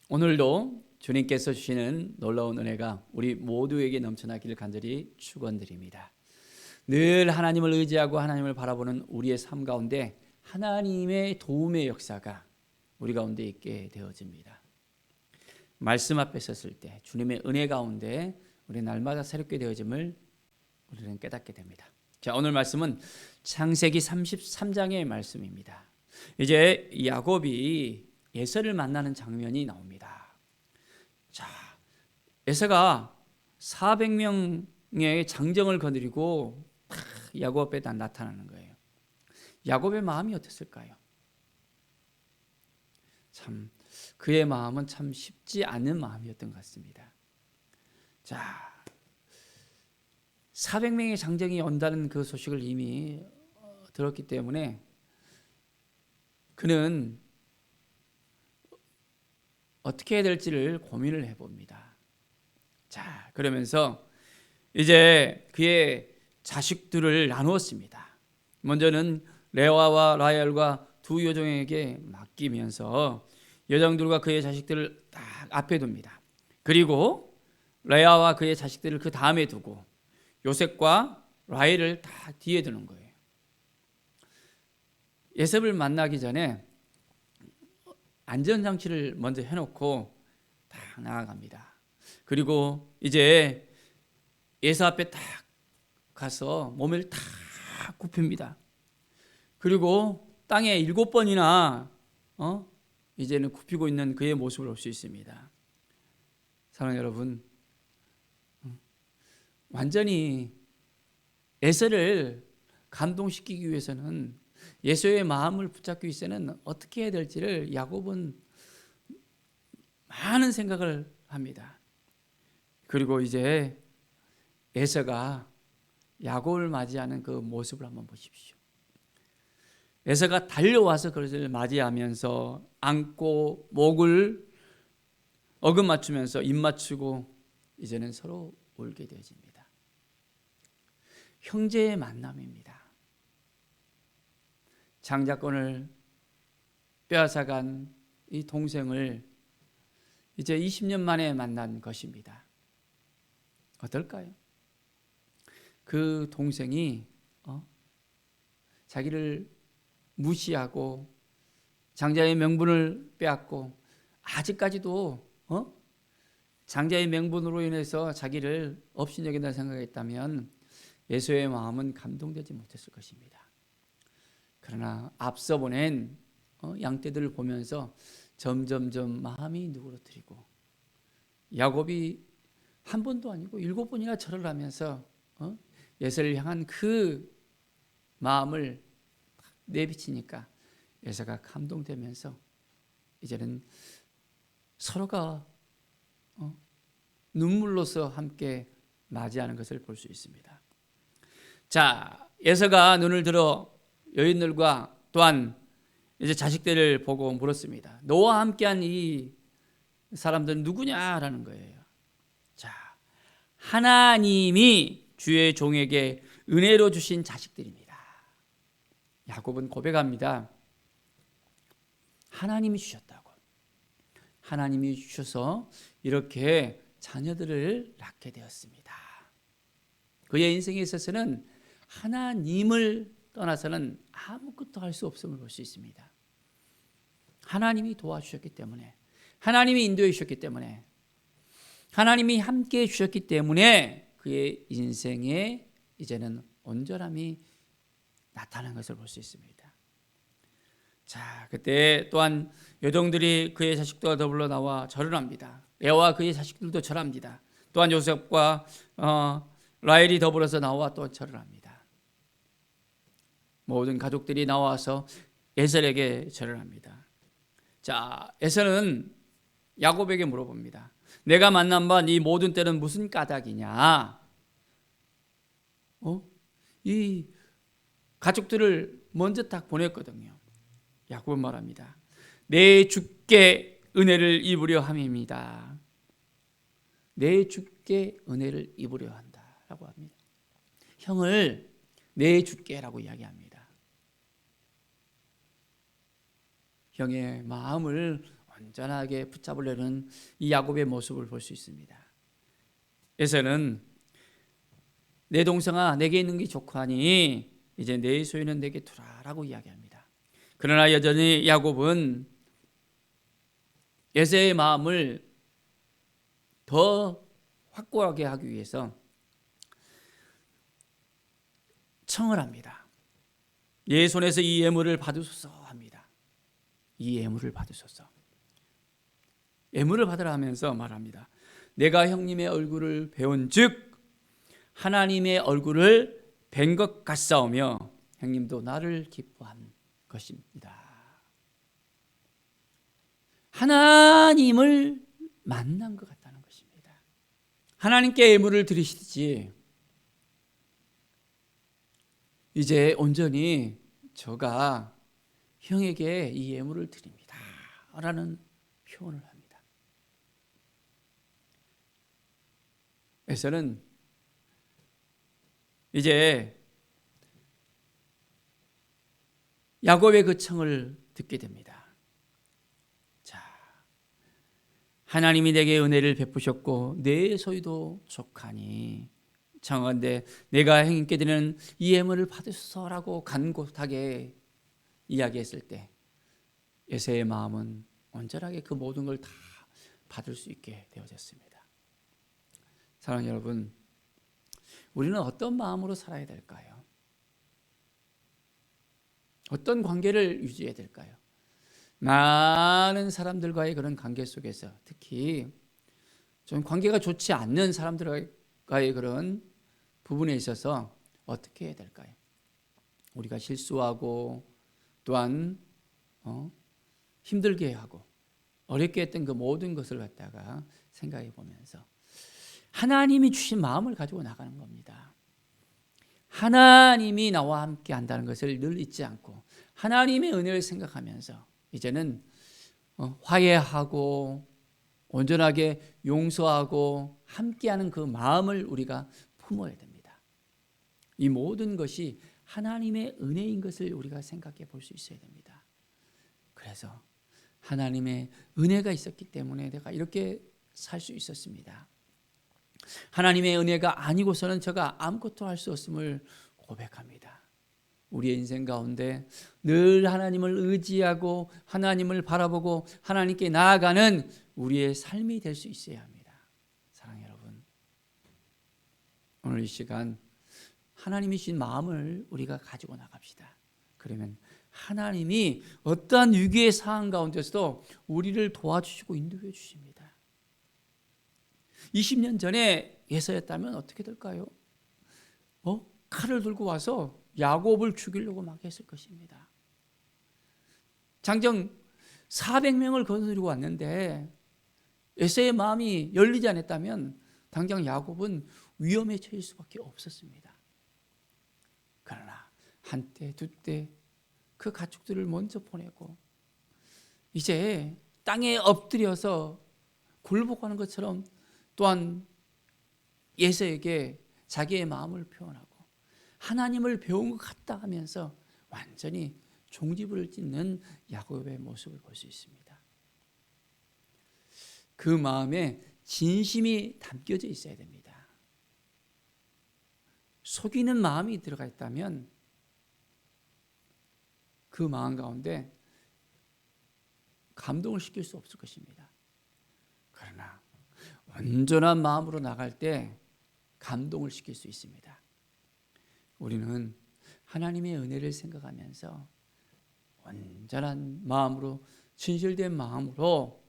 오늘도 주님께서 주시는 놀라운 은혜가 우리 모두에게 넘쳐나기를 간절히 축원드립니다. 늘 하나님을 의지하고 하나님을 바라보는 우리의 삶 가운데 하나님의 도움의 역사가 우리 가운데 있게 되어집니다. 말씀 앞에 섰을 때 주님의 은혜 가운데 우리 날마다 새롭게 되어짐을 우리는 깨닫게 됩니다. 자, 오늘 말씀은 창세기 33장의 말씀입니다. 이제 야곱이 에서를 만나는 장면이 나옵니다. 자, 에서가 400명의 장정을 거느리고 야곱 앞에 나타나는 거예요. 야곱의 마음이 어땠을까요? 참 그의 마음은 참 쉽지 않은 마음이었던 것 같습니다. 자, 400명의 장정이 온다는 그 소식을 이미 들었기 때문에 그는 어떻게 해야 될지를 고민을 해봅니다. 자, 그러면서 이제 그의 자식들을 나누었습니다. 먼저는 레아와 라헬과 두 여종에게 맡기면서 여종들과 그의 자식들을 딱 앞에 둡니다. 그리고 레아와 그의 자식들을 그 다음에 두고 요셉과 라헬을 다 뒤에 두는 거예요. 요셉을 만나기 전에 안전장치를 먼저 해놓고 딱 나아갑니다. 그리고 이제 예수 앞에 딱 가서 몸을 딱 굽힙니다. 그리고 땅에 7번이나 이제는 굽히고 있는 그의 모습을 볼 수 있습니다. 사랑하는 여러분, 완전히 에서를 감동시키기 위해서는 예수의 마음을 붙잡기 위해서는 어떻게 해야 될지를 야곱은 많은 생각을 합니다. 그리고 이제 에서가 야곱을 맞이하는 그 모습을 한번 보십시오. 에서가 달려와서 그것을 맞이하면서 안고 목을 어긋맞추면서 입 맞추고 이제는 서로 울게 되어집니다. 형제의 만남입니다. 장자권을 빼앗아간 이 동생을 이제 20년 만에 만난 것입니다. 어떨까요? 그 동생이 자기를 무시하고 장자의 명분을 빼앗고 아직까지도 장자의 명분으로 인해서 자기를 없인 여긴다 생각했다면 예수의 마음은 감동되지 못했을 것입니다. 그러나 앞서 보낸 양떼들을 보면서 점점점 마음이 누그러뜨리고 야곱이 한 번도 아니고 7번이나 절을 하면서 예서를 향한 그 마음을 내비치니까 예서가 감동되면서 이제는 서로가 눈물로서 함께 맞이하는 것을 볼 수 있습니다. 자, 예서가 눈을 들어 여인들과 또한 이제 자식들을 보고 물었습니다. 너와 함께한 이 사람들은 누구냐라는 거예요. 자, 하나님이 주의 종에게 은혜로 주신 자식들입니다. 야곱은 고백합니다. 하나님이 주셨다고. 하나님이 주셔서 이렇게 자녀들을 낳게 되었습니다. 그의 인생에 있어서는 하나님을 떠나서는 아무것도 할 수 없음을 볼 수 있습니다. 하나님이 도와주셨기 때문에, 하나님이 인도해 주셨기 때문에, 하나님이 함께해 주셨기 때문에 그의 인생에 이제는 온전함이 나타난 것을 볼 수 있습니다. 자, 그때 또한 여종들이 그의 자식들과 더불어 나와 절을 합니다. 레아와 그의 자식들도 절합니다. 또한 요셉과 라헬이 더불어서 나와 또 절을 합니다. 모든 가족들이 나와서 에셀에게 절을 합니다. 자, 에셀은 야곱에게 물어봅니다. 내가 만난 바 이 모든 때는 무슨 까닭이냐? 이 가족들을 먼저 딱 보냈거든요. 야곱은 말합니다. 내 주께 은혜를 입으려 함입니다. 내 주께 은혜를 입으려 한다라고 합니다. 형을 내 주께라고 이야기합니다. 형의 마음을 온전하게 붙잡으려는 이 야곱의 모습을 볼 수 있습니다. 에서는 내 동생아 내게 있는 게 좋거니 이제 내 소유는 내게 두라라고 이야기합니다. 그러나 여전히 야곱은 에서의 마음을 더 확고하게 하기 위해서 청을 합니다. 내 손에서 이 예물을 받으소서 합니다. 이 예물을 받으소서. 예물을 받으라 하면서 말합니다. 내가 형님의 얼굴을 배운 즉 하나님의 얼굴을 뵌 것 같사오며 형님도 나를 기뻐한 것입니다. 하나님을 만난 것 같다는 것입니다. 하나님께 예물을 드리시듯이 이제 온전히 저가 형에게 이 예물을 드립니다 라는 표현을 합니다. 에서는 이제 야곱의 그 청을 듣게 됩니다. 자, 하나님이 내게 은혜를 베푸셨고 내 소유도 족하니 청하건대 내가 형님께 드리는 이 예물을 받으소서라고 간곡하게 이야기했을 때 에서의 마음은 온전하게 그 모든 걸 다 받을 수 있게 되어졌습니다. 사랑하는 여러분, 우리는 어떤 마음으로 살아야 될까요? 어떤 관계를 유지해야 될까요? 많은 사람들과의 그런 관계 속에서 특히 좀 관계가 좋지 않는 사람들과의 그런 부분에 있어서 어떻게 해야 될까요? 우리가 실수하고 또한 힘들게 하고 어렵게 했던 그 모든 것을 갖다가 생각해 보면서 하나님이 주신 마음을 가지고 나가는 겁니다. 하나님이 나와 함께 한다는 것을 늘 잊지 않고 하나님의 은혜를 생각하면서 이제는 화해하고 온전하게 용서하고 함께하는 그 마음을 우리가 품어야 됩니다. 이 모든 것이 하나님의 은혜인 것을 우리가 생각해 볼 수 있어야 됩니다. 그래서 하나님의 은혜가 있었기 때문에 내가 이렇게 살 수 있었습니다. 하나님의 은혜가 아니고서는 제가 아무것도 할 수 없음을 고백합니다. 우리의 인생 가운데 늘 하나님을 의지하고 하나님을 바라보고 하나님께 나아가는 우리의 삶이 될 수 있어야 합니다. 사랑하는 여러분, 오늘 이 시간 하나님이 주신 마음을 우리가 가지고 나갑시다. 그러면 하나님이 어떠한 위기의 상황 가운데서도 우리를 도와주시고 인도해 주십니다. 20년 전에 예서였다면 어떻게 될까요? 칼을 들고 와서 야곱을 죽이려고 막 했을 것입니다. 장정 400명을 거느리고 왔는데 에서의 마음이 열리지 않았다면 당장 야곱은 위험에 처할 수밖에 없었습니다. 그러나 한때 두때 그 가축들을 먼저 보내고 이제 땅에 엎드려서 굴복하는 것처럼 또한 에서에게 자기의 마음을 표현하고 하나님을 배운 것 같다 하면서 완전히 종지부를 찢는 야곱의 모습을 볼 수 있습니다. 그 마음에 진심이 담겨져 있어야 됩니다. 속이는 마음이 들어가 있다면 그 마음 가운데 감동을 시킬 수 없을 것입니다. 그러나 온전한 마음으로 나갈 때 감동을 시킬 수 있습니다. 우리는 하나님의 은혜를 생각하면서 온전한 마음으로 진실된 마음으로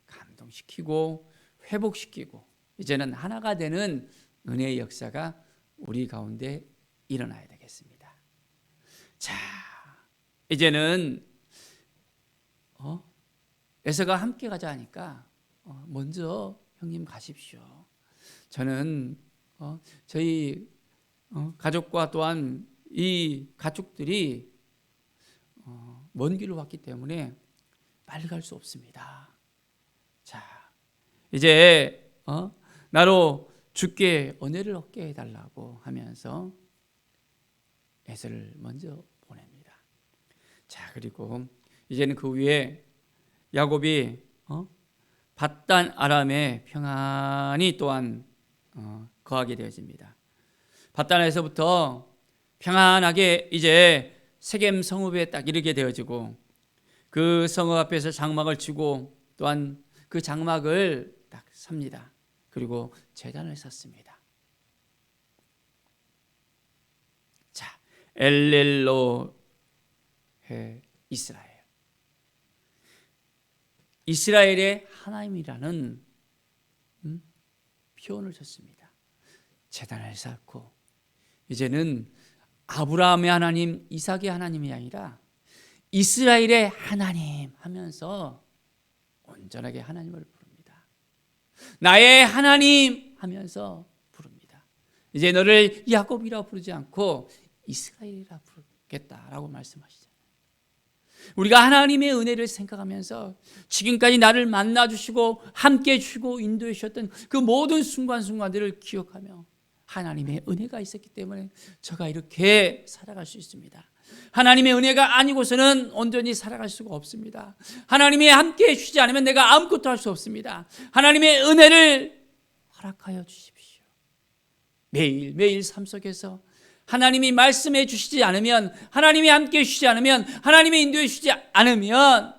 감동시키고 회복시키고 이제는 하나가 되는 은혜의 역사가 우리 가운데 일어나야 되겠습니다. 자, 이제는 에서가 함께 가자 하니까 먼저 형님 가십시오. 저는 저희 가족과 또한 이 가축들이 먼 길로 왔기 때문에 빨리 갈 수 없습니다. 자, 이제 나로 주께 은혜를 얻게 해달라고 하면서 에서를 먼저 보냅니다. 자, 그리고 이제는 그 위에 야곱이 밧단 아람에 평안이 또한 거하게 되어집니다. 밧단에서부터 평안하게 이제 세겜 성읍에 딱 이르게 되어지고 그 성읍 앞에서 장막을 치고 또한 그 장막을 딱 삽니다. 그리고 제단을 쌓습니다. 자, 엘렐로해 이스라엘. 이스라엘의 하나님이라는 표현을 줬습니다. 제단을 쌓고 이제는 아브라함의 하나님, 이삭의 하나님이 아니라 이스라엘의 하나님 하면서 온전하게 하나님을 부릅니다. 나의 하나님 하면서 부릅니다. 이제 너를 야곱이라 부르지 않고 이스라엘이라 부르겠다라고 말씀하시잖아요. 우리가 하나님의 은혜를 생각하면서 지금까지 나를 만나주시고 함께해 주시고 인도해 주셨던 그 모든 순간순간들을 기억하며 하나님의 은혜가 있었기 때문에 저가 이렇게 살아갈 수 있습니다. 하나님의 은혜가 아니고서는 온전히 살아갈 수가 없습니다. 하나님이 함께해 주시지 않으면 내가 아무것도 할 수 없습니다. 하나님의 은혜를 허락하여 주십시오. 매일매일 삶 속에서 하나님이 말씀해 주시지 않으면, 하나님이 함께해 주시지 않으면, 하나님이 인도해 주시지 않으면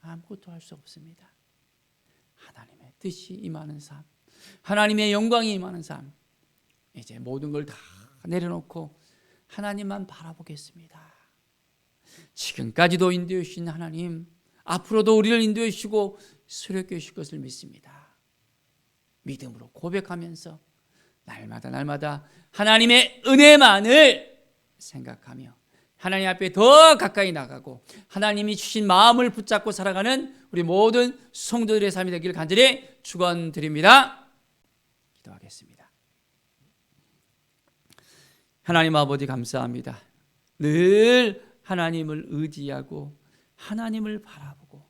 아무것도 할 수 없습니다. 하나님의 뜻이 임하는 삶, 하나님의 영광이 임하는 삶, 이제 모든 걸 다 내려놓고 하나님만 바라보겠습니다. 지금까지도 인도해 주신 하나님, 앞으로도 우리를 인도해 주시고 수렵해 주실 것을 믿습니다. 믿음으로 고백하면서 날마다 하나님의 은혜만을 생각하며 하나님 앞에 더 가까이 나가고 하나님이 주신 마음을 붙잡고 살아가는 우리 모든 성도들의 삶이 되기를 간절히 축원드립니다. 기도하겠습니다. 하나님 아버지 감사합니다. 늘 하나님을 의지하고 하나님을 바라보고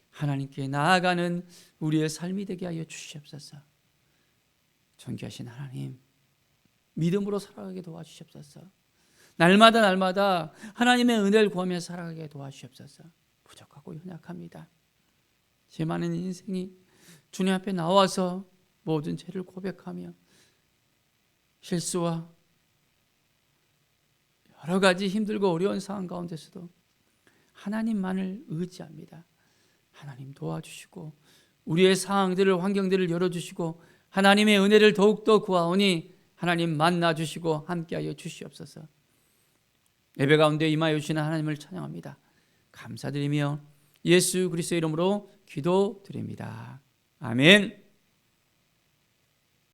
하나님께 나아가는 우리의 삶이 되게 하여 주시옵소서. 존귀하신 하나님, 믿음으로 살아가게 도와주시옵소서. 날마다 하나님의 은혜를 구하며 살아가게 도와주시옵소서. 부족하고 연약합니다. 제 많은 인생이 주님 앞에 나와서 모든 죄를 고백하며 실수와 여러 가지 힘들고 어려운 상황 가운데서도 하나님만을 의지합니다. 하나님 도와주시고 우리의 상황들을, 환경들을 열어주시고 하나님의 은혜를 더욱더 구하오니 하나님 만나주시고 함께하여 주시옵소서. 예배 가운데 임하여 주시는 하나님을 찬양합니다. 감사드리며 예수 그리스도의 이름으로 기도드립니다. 아멘.